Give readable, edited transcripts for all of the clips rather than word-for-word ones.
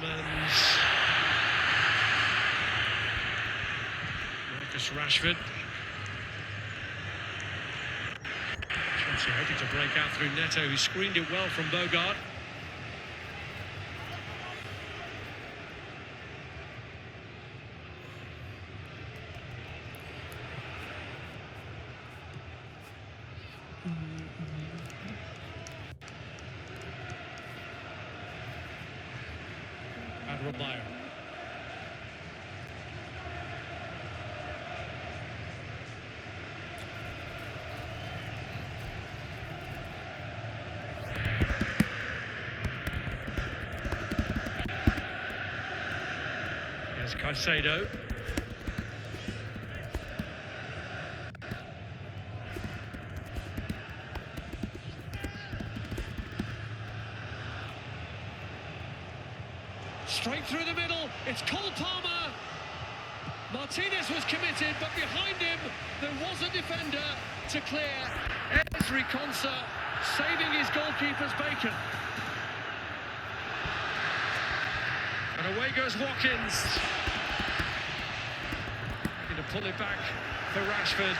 Tielemans. Marcus Rashford. Chelsea hoping to break out through Neto, who screened it well from Bogart. Adebayo. Here's Caicedo. Straight through the middle, it's Cole Palmer. Martinez was committed, but behind him there was a defender to clear. Ezri Konsa saving his goalkeeper's bacon. And away goes Watkins. Going to pull it back for Rashford.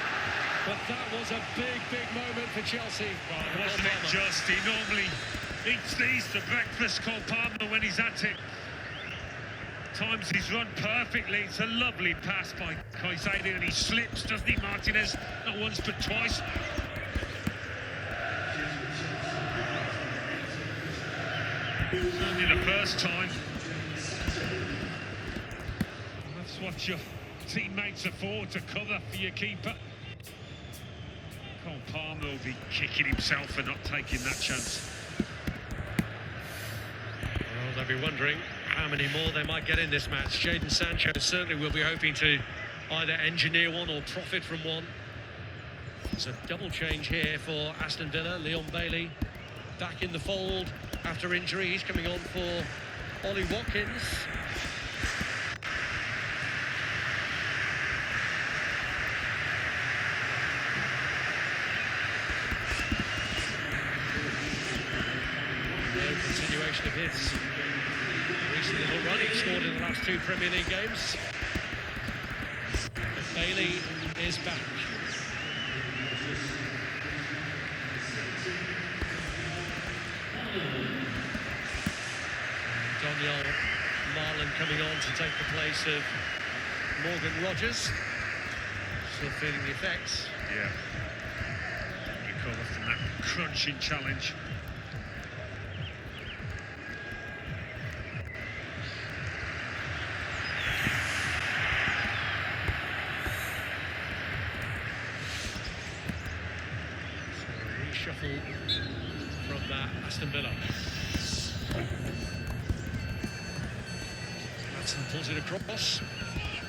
But that was a big moment for Chelsea. Well, wasn't it just? He normally eats these for breakfast, Cole Palmer, when he's at it. Times he's run perfectly. It's a lovely pass by Caicedo, and he slips, doesn't he, Martinez? Not once but twice. Only the first time. That's what your teammates are for, to cover for your keeper. Cole Palmer will be kicking himself for not taking that chance. Well, they'll be wondering how many more they might get in this match. Jadon Sancho certainly will be hoping to either engineer one or profit from one. It's a double change here for Aston Villa. Leon Bailey back in the fold after injury. He's coming on for Ollie Watkins. No continuation of his recent little run. He scored in the last 2 Premier League games. But Bailey is back. Daniel Marlon coming on to take the place of Morgan Rogers. Still feeling the effects. Yeah. Recover from that crunching challenge. Reshuffle from Aston Villa. Madsen pulls it across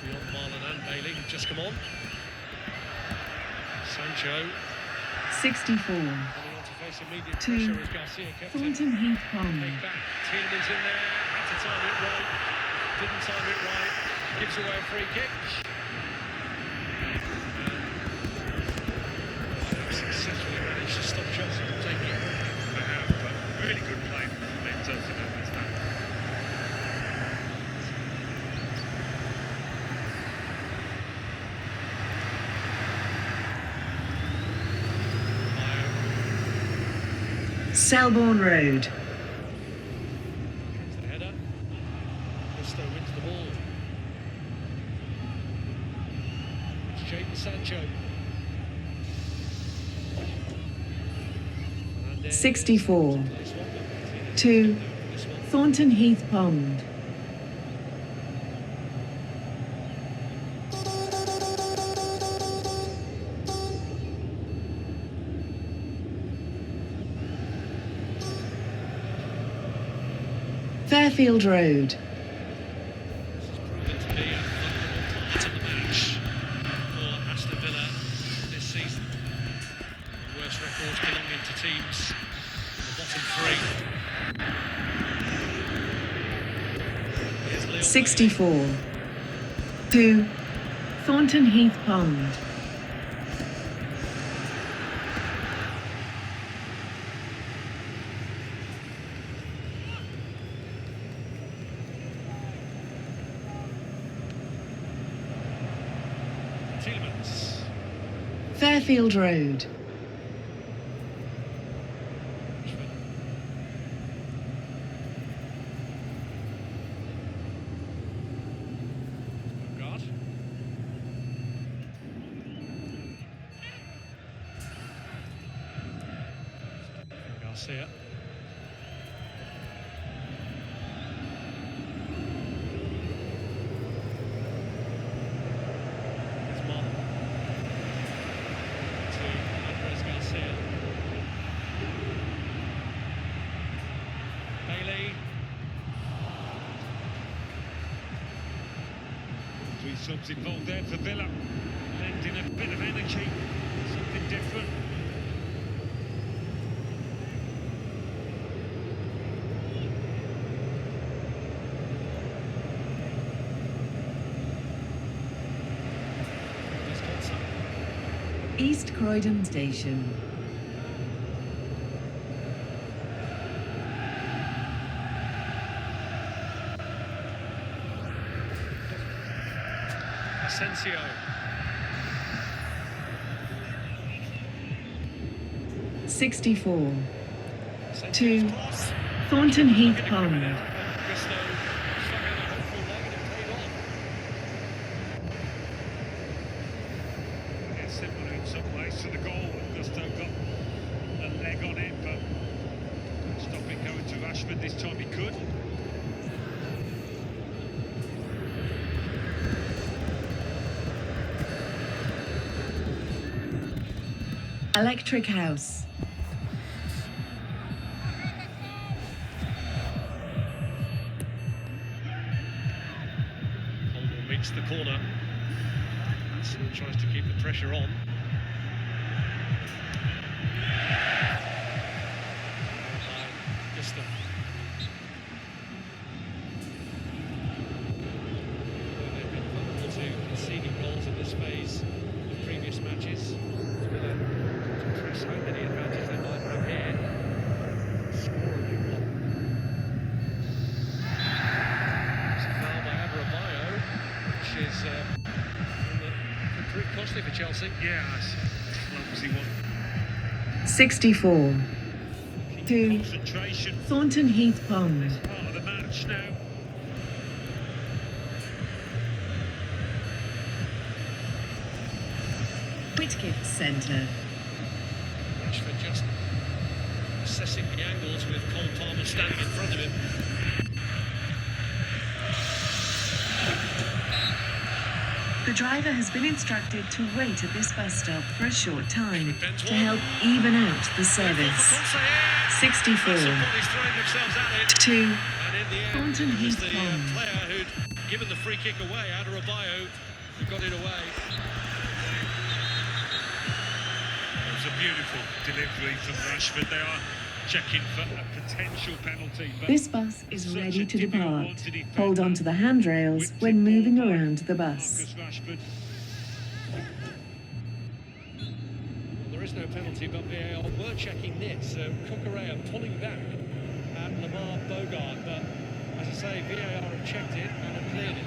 beyond Marlon and Bailey, who've just come on. Sancho 64 to Thornton Heath Coombe. Tielemans in there, had to time it right, didn't time it right, gives away a free kick. Successfully managed to stop Chelsea from taking it. They have, but really good play from Menzo to do that. Selborne Road. The header. Gusto wins the ball. It's Jadon Sancho. 64 to Thornton Heath Pond. Fairfield Road. Proven to be a fundamental part of the match for Aston Villa this season. The worst records belonging to teams in the bottom 3. Here's Leon 64 to Thornton Heath Pond. Fairfield Road. Guard. Garcia. Three subs involved there for Villa, lending a bit of energy, something different. East Croydon Station. Asensio. '64. 2. Thornton Heath Pond. Similar in some ways to the goal. Gusto got a leg on it, but stop it going to Rashford this time he could. Electric House. Coldwell meets the corner. Still tries to keep the pressure on. Gusto. They've been vulnerable to conceding goals in this phase in previous matches. To press home any advantage they might have here. Score a big one. It's a foul by Adebayo, which is pretty costly for Chelsea. Yeah, it's a clumsy one. 64. 2. Concentration. Thornton Heath Pond. It's part of the match now. Whitgift Centre. Rashford just assessing the angles with Cole Palmer standing in front of him. The driver has been instructed to wait at this bus stop for a short time to help even out the service. 64. 2. Thornton Heath Pond. Player who'd given the free kick away, Adebayo, who got it away. It was a beautiful delivery from Rashford. They are checking for a potential penalty. But This bus is such ready a to typical depart. one to defend Hold on to the handrails when moving around the bus. Marcus Rashford. Well, there is no penalty, but VAR were checking this. Cucurella pulling back at Lamar Bogart, but as I say, VAR have checked it and have cleared it.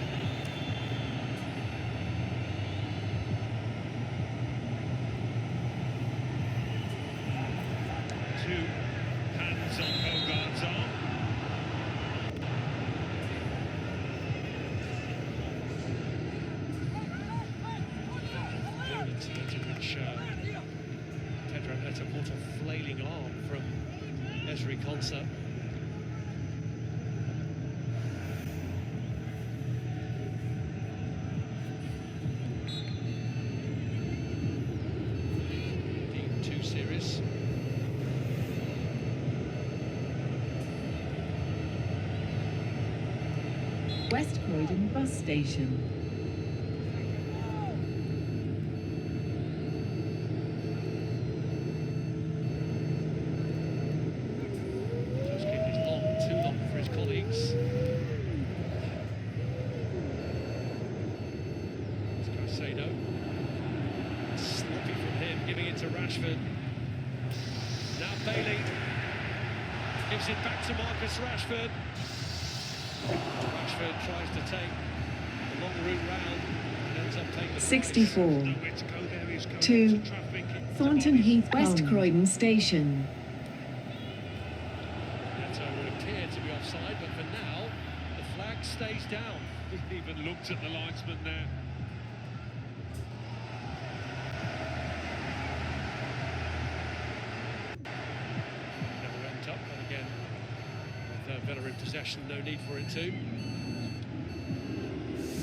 Two hands on Bogart's arm. To which Pedro Neto caught a flailing arm from Esri Konsa. Too serious. West Croydon Bus Station. Just kick is long, too long for his colleagues. It's Caicedo. Sloppy from him, giving it to Rashford. Now Bailey gives it back to Marcus Rashford. Rashford tries to take the long route round, and ends up taking the 64. Nowhere to go there, he's going 2. into traffic. Thornton Heath West Croydon Station. That would appear to be offside, but for now, the flag stays down. He even looked at the linesman there. Never went up, but again, with Villa in possession, no need for it to.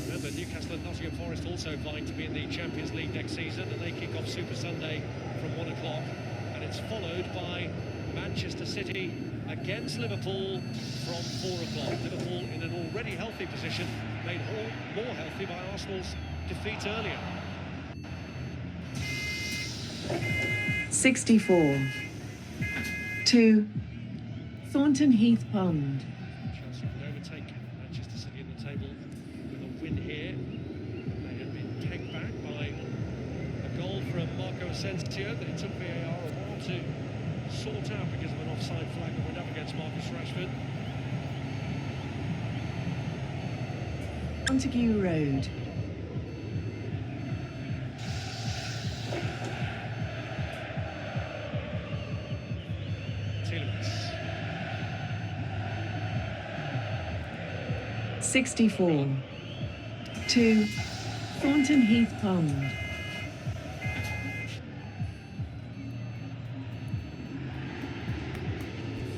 Remember, Newcastle and Nottingham Forest also vying to be in the Champions League next season, and they kick off Super Sunday from 1 o'clock, and it's followed by Manchester City against Liverpool from 4 o'clock. Liverpool in an already healthy position, made more healthy by Arsenal's defeat earlier. 64. 2. Thornton Heath Pond. Chelsea could overtake Manchester City in the table with a win here. They had been pegged back by a goal from Marco Asensio that it took VAR a while to sort out because of an offside flag that went up against Marcus Rashford. Montague Road. Tielemans. 64. 2. Thornton Heath Pond.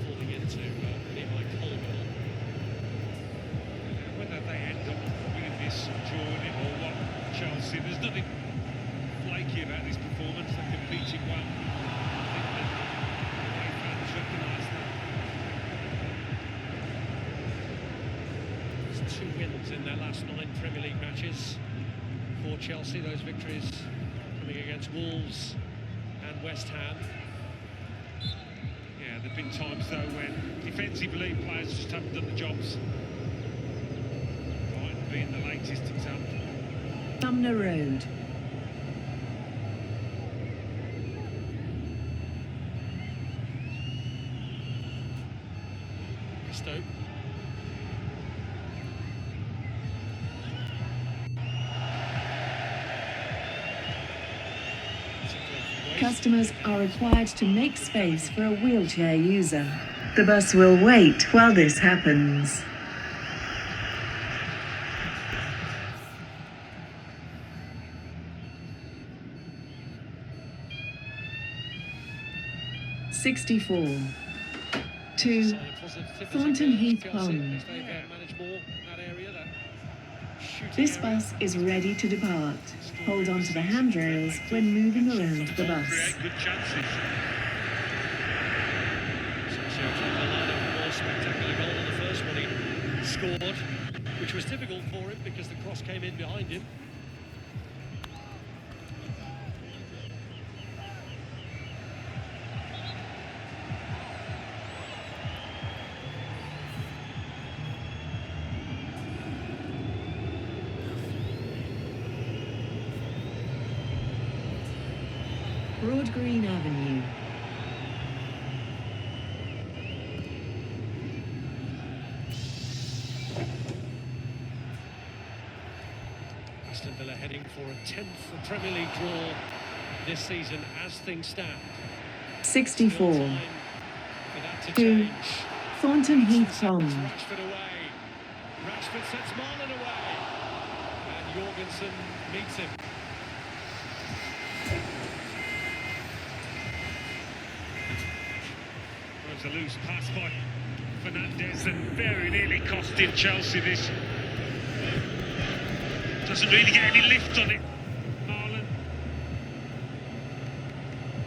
Falling into Levi Colville. Whether they end up winning this, drawing it or what, Chelsea, there's nothing flaky about this performance. They're competing well. I think that the fans recognise that. There's 2 wins in their last 9 Premier League matches for Chelsea. Those victories coming against Wolves and West Ham. Yeah, there have been times though when defensively players just haven't done the jobs. Brighton being the latest example. Sumner Road. Stoke. Customers are required to make space for a wheelchair user. The bus will wait while this happens. '64. 2. Thornton Heath Pond. This bus is ready to depart. Hold on to the handrails when moving around the bus. Create good chances. A more spectacular goal than the first one he scored, which was difficult for him because the cross came in behind him. Broad Green Avenue. Aston Villa heading for a 10th Premier League draw this season as things stand. 64. Still time for that to 2. change. Thornton Heath Pond. Rashford away. Rashford sets Marlon away. And Jorgensen meets him. A loose pass by Fernandez and very nearly costed Chelsea this. Doesn't really get any lift on it. Marlon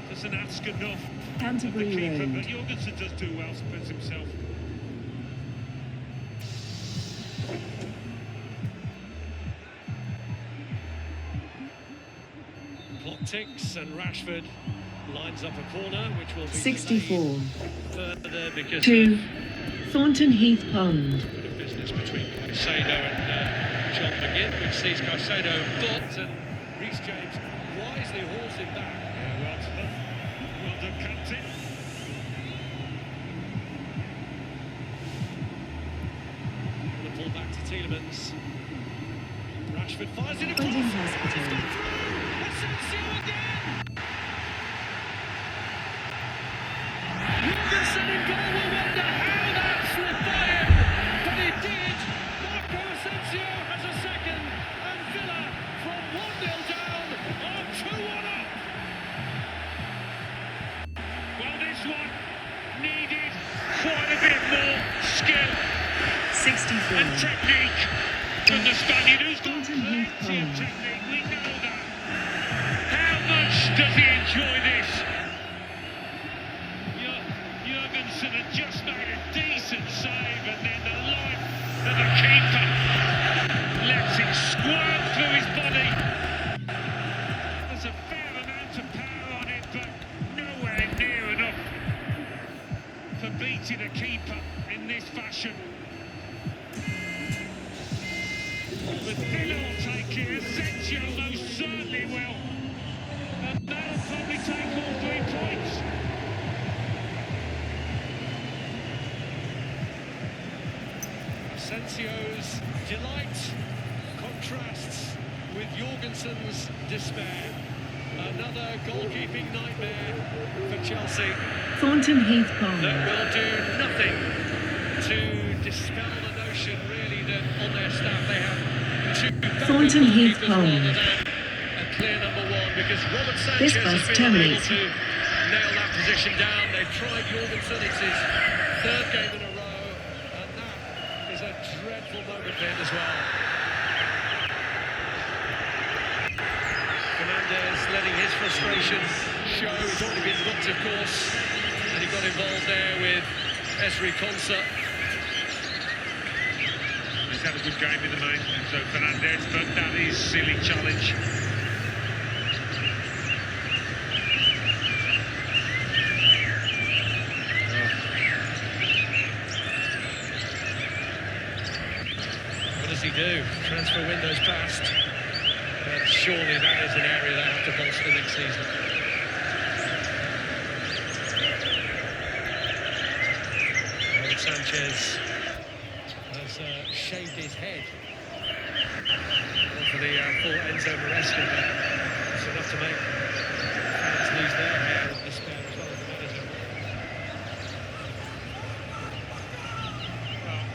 doesn't ask enough of the Canterbury keeper, Road. but Jorgensen does do well to put himself. Clock ticks and Rashford lines up a corner, which will be 64. further because 2. Thornton Heath Pond. of a bit of business between Caicedo and John McGinn, which sees Caicedo booked and Reece James wisely hauls him back. Yeah, well done, captain. The pull back to Tielemans. Rashford fires it across. Children's Hospital. Asensio again. Jorgensen in goal will wonder how that slipped by him, but he did. Marco Asensio has a second, and Villa from 1-0 down are 2-1 up. Well, this one needed quite a bit more skill 64. and technique from the Spaniard, who's got Thornton, Heath, plenty of Coombe. technique. We know that. How much does he enjoy this? Jorgensen had just made a decent save, and then the life of the keeper lets it squirm through his body. There's a fair amount of power on it, but nowhere near enough for beating a keeper in this fashion. But Villa will take it, Asensio most certainly will, and that'll probably take all 3 points. Asensio's delight contrasts with Jorgensen's despair. Another goalkeeping nightmare for Chelsea Thornton, Heath, Coombe. that will do nothing to dispel the notion, really, that on their staff they have 2 backup Thornton, Heath, goalkeepers Coombe. rather than a clear number 1, because Robert This Sanchez bus has been unable terminates. to nail that position down. They've tried Jorgensen, it's his 3rd game in a row, and that is a dreadful moment for him as well. Fernandez letting his frustration show. He's already been booked, of course, and he got involved there with Esri Konsa. He's had a good game in the main, so Fernandez, but that is silly challenge. What does he do? Transfer window's passed. But surely that is an area they have to bolster next season. Robert Sanchez has shaved his head. Not for the full Enzo Maresca, but it's enough to make fans lose their hair in despair as well as the manager. Well,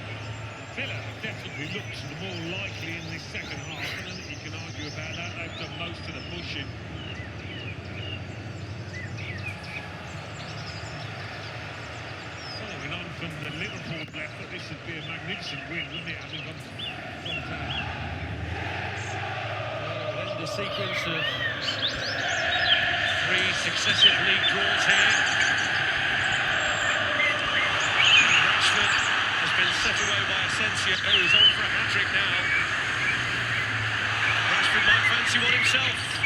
Villa have definitely looked the more likely in this second half. I don't think you can argue about that. They've done most of the pushing. Following on from the Liverpool left, but this would be a magnificent win, wouldn't it? Having gone from down. Then the sequence of 3 successive league draws here. Rashford has been set away by Asensio, who's on for a hat-trick now. Rashford might fancy one himself.